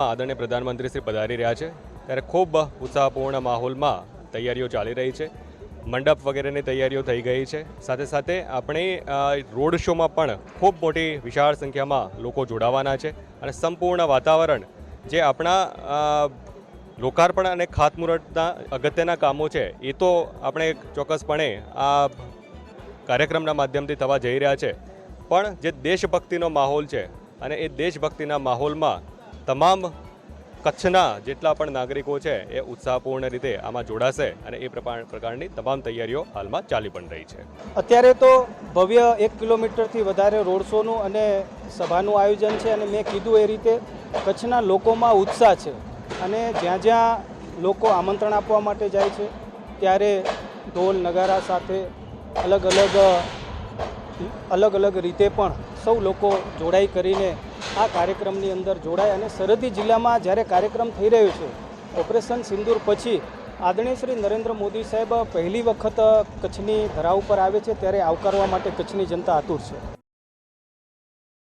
આદરણીય પ્રધાનમંત્રી શ્રી પધારી રહ્યા છે ત્યારે ખૂબ ઉત્સાહપૂર્ણ માહોલમાં તૈયારીઓ ચાલી રહી છે. મંડપ વગેરેની તૈયારીઓ થઈ ગઈ છે. સાથે સાથે આપણે રોડ શોમાં પણ ખૂબ મોટી વિશાળ સંખ્યામાં લોકો જોડાવાના છે અને સંપૂર્ણ વાતાવરણ જે આપણા લોકાર્પણ અને ખાતમુહૂર્તના અગત્યના કામો છે એ તો આપણે ચોક્કસપણે આ કાર્યક્રમના માધ્યમથી થવા જઈ રહ્યા છે, પણ જે દેશભક્તિનો માહોલ છે અને એ દેશભક્તિના માહોલમાં તમામ કચ્છના જેટલા પણ નાગરિકો છે એ ઉત્સાહપૂર્ણ રીતે આમાં જોડાશે અને એ પ્રકારની તમામ તૈયારીઓ હાલમાં ચાલી પણ રહી છે. અત્યારે તો ભવ્ય 1 કિલોમીટરથી વધારે રોડ શોનું અને સભાનું આયોજન છે અને મેં કીધું એ રીતે કચ્છના લોકોમાં ઉત્સાહ છે અને જ્યાં જ્યાં લોકો આમંત્રણ આપવા માટે જાય છે ત્યારે ઢોલ નગારા સાથે અલગ અલગ રીતે પણ સૌ લોકો જોડાઈ કરીને આ કાર્યક્રમની અંદર જોડાય અને સરહદી જિલ્લામાં જ્યારે કાર્યક્રમ થઈ રહ્યો છે ઓપરેશન સિંદૂર પછી આદરણીય શ્રી નરેન્દ્ર મોદી સાહેબ પહેલી વખત કચ્છની ધરા ઉપર આવે છે ત્યારે આવકારવા માટે કચ્છની જનતા આતુર છે.